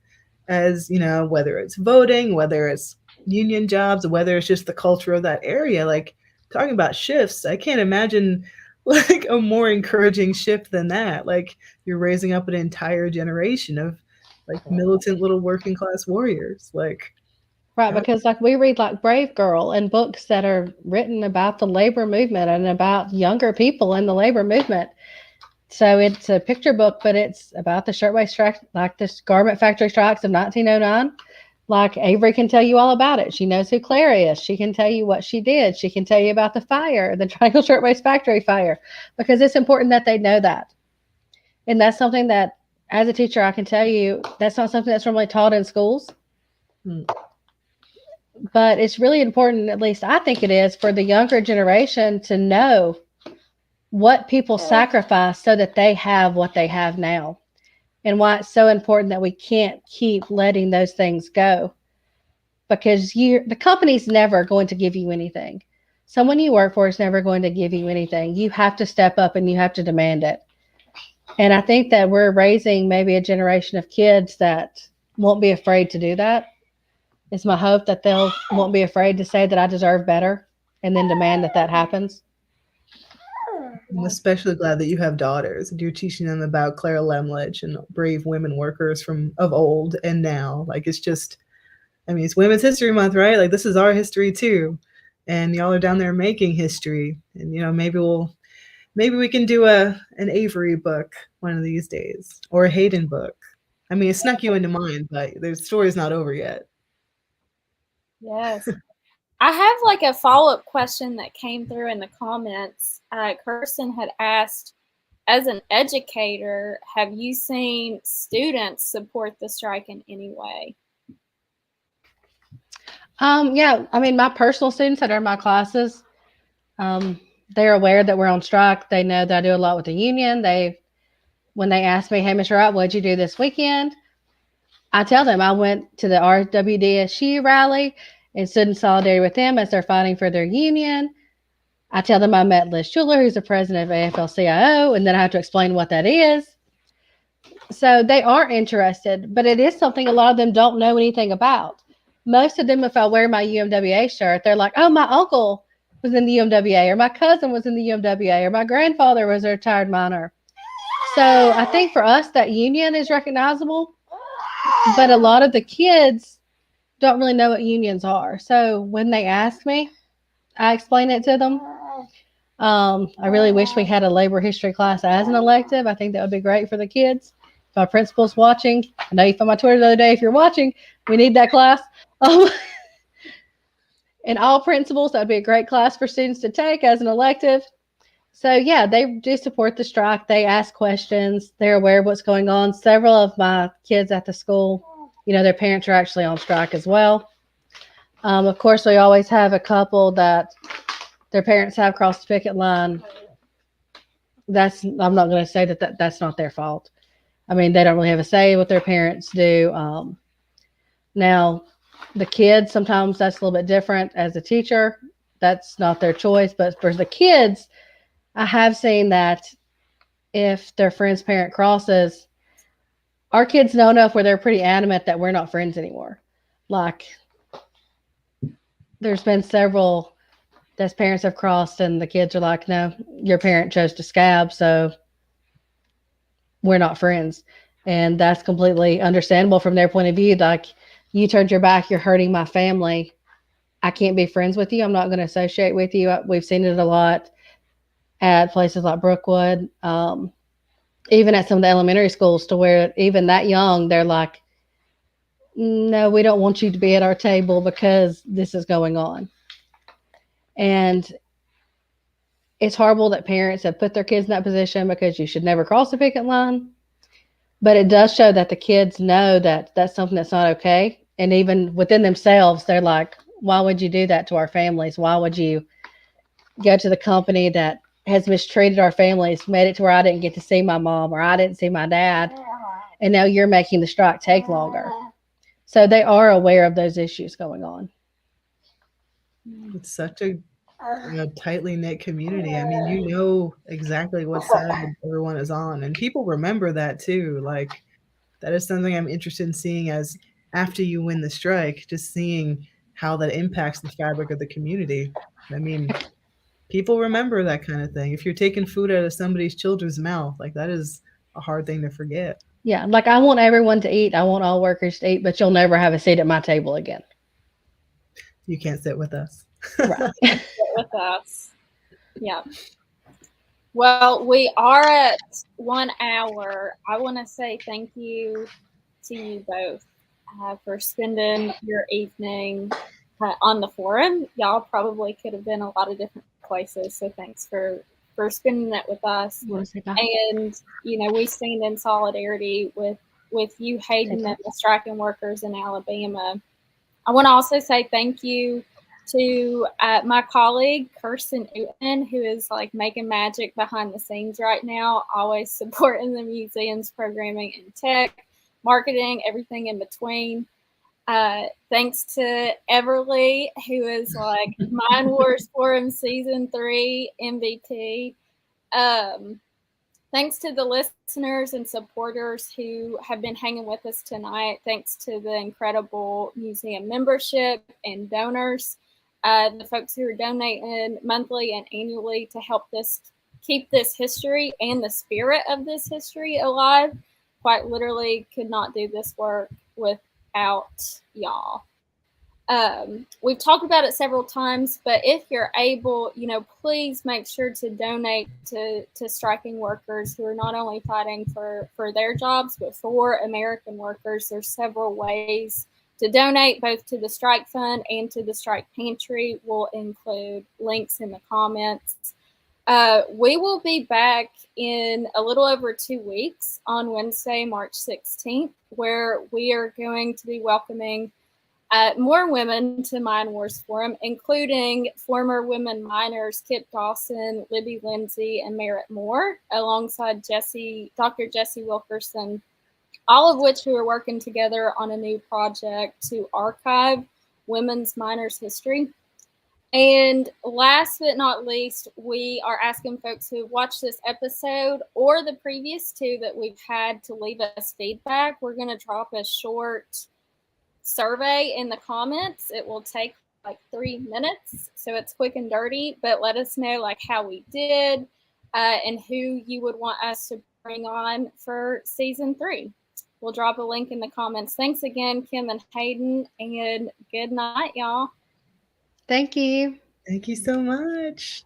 as whether it's voting, whether it's union jobs, whether it's just the culture of that area. Like talking about shifts, I can't imagine like a more encouraging shift than that. Like you're raising up an entire generation of like militant little working class warriors. Like Right, because like we read like Brave Girl and books that are written about the labor movement and about younger people in the labor movement. So it's a picture book, but it's about the shirtwaist strike, like this garment factory strikes of 1909. Like Avery can tell you all about it. She knows who Claire is. She can tell you what she did. She can tell you about the fire, the Triangle Shirtwaist Factory fire, because it's important that they know that. And that's something that, as a teacher, I can tell you that's not something that's normally taught in schools. Hmm. But it's really important, at least I think it is, for the younger generation to know what people sacrifice so that they have what they have now, and why it's so important that we can't keep letting those things go, because the company's never going to give you anything. Someone you work for is never going to give you anything. You have to step up and you have to demand it. And I think that we're raising maybe a generation of kids that won't be afraid to do that. It's my hope that they'll won't be afraid to say that I deserve better and then demand that that happens. I'm especially glad that you have daughters and you're teaching them about Clara Lemlich and brave women workers from of old and now. Like it's just, I mean, it's Women's History Month, right? Like this is our history too. And y'all are down there making history. And you know, maybe we can do an Avery book one of these days, or a Haeden book. I mean, it snuck you into mine, but the story's not over yet. Yes. I have like a follow-up question that came through in the comments. Kirsten had asked, as an educator, have you seen students support the strike in any way? Yeah, I mean, my personal students that are in my classes, they're aware that we're on strike. They know that I do a lot with the union. When they ask me, hey, Mr. Wright, what'd you do this weekend? I tell them I went to the RWDSU rally and stood in solidarity with them as they're fighting for their union. I tell them I met Liz Schuler, who's the president of AFL-CIO, and then I have to explain what that is. So they are interested, but it is something a lot of them don't know anything about. Most of them, if I wear my UMWA shirt, they're like, oh, my uncle was in the UMWA, or my cousin was in the UMWA, or my grandfather was a retired miner. So I think for us, that union is recognizable, but a lot of the kids don't really know what unions are. So when they ask me, I explain it to them. I really wish we had a labor history class as an elective. I think that would be great for the kids. If my principal's watching, I know you found my Twitter the other day. If you're watching, we need that class. And all principals, that would be a great class for students to take as an elective. So yeah, they do support the strike. They ask questions. They're aware of what's going on. Several of my kids at the school, their parents are actually on strike as well. Of course, we always have a couple that their parents have crossed the picket line. I'm not going to say that's not their fault. I mean, they don't really have a say what their parents do. Now, the kids, sometimes that's a little bit different. As a teacher, that's not their choice. But for the kids, I have seen that if their friend's parent crosses, our kids know enough where they're pretty adamant that we're not friends anymore. Like, there's been several that parents have crossed and the kids are like, no, your parent chose to scab, so we're not friends. And that's completely understandable from their point of view. Like, you turned your back, you're hurting my family. I can't be friends with you. I'm not going to associate with you. We've seen it a lot at places like Brookwood, even at some of the elementary schools, to where even that young, they're like, no, we don't want you to be at our table because this is going on. And it's horrible that parents have put their kids in that position, because you should never cross the picket line. But it does show that the kids know that that's something that's not okay. And even within themselves, they're like, why would you do that to our families? Why would you go to the company that has mistreated our families, made it to where I didn't get to see my mom, or I didn't see my dad, and now you're making the strike take longer? So they are aware of those issues going on. It's such a tightly knit community. I mean, you know exactly what side everyone is on, and people remember that too. Like, that is something I'm interested in seeing as after you win the strike, just seeing how that impacts the fabric of the community. I mean, people remember that kind of thing. If you're taking food out of somebody's children's mouth, like that is a hard thing to forget. Yeah, like I want everyone to eat. I want all workers to eat, but you'll never have a seat at my table again. You can't sit with us. Right. With us. Yeah. Well, we are at 1 hour. I want to say thank you to you both for spending your evening on the forum. Y'all probably could have been a lot of different places, so thanks for spending it with us. And we stand in solidarity with you, Haeden, and the striking workers in Alabama. I want to also say thank you to my colleague, Kirsten Newton, who is like making magic behind the scenes right now, always supporting the museum's programming and tech, marketing, everything in between. Thanks to Everly, who is like Mind Wars Forum Season 3 MVP. Thanks to the listeners and supporters who have been hanging with us tonight. Thanks to the incredible museum membership and donors, the folks who are donating monthly and annually to help this keep this history and the spirit of this history alive. Quite literally could not do this work without y'all. We've talked about it several times, but if you're able, please make sure to donate to striking workers who are not only fighting for their jobs, but for American workers. There's several ways to donate, both to the Strike Fund and to the Strike Pantry. We'll include links in the comments. We will be back in a little over 2 weeks on Wednesday, March 16th, where we are going to be welcoming more women to Mind Wars Forum, including former women miners Kip Dawson, Libby Lindsay, and Merritt Moore, alongside Dr. Jessie Wilkerson, all of which who are working together on a new project to archive women's miners' history. And last but not least, we are asking folks who have watched this episode or the previous two that we've had to leave us feedback. We're going to drop a short survey in the comments. It will take like 3 minutes, so it's quick and dirty, but let us know like how we did and who you would want us to bring on for season 3. We'll drop a link in the comments. Thanks again, Kim and Haeden, and good night, y'all. Thank you. Thank you so much.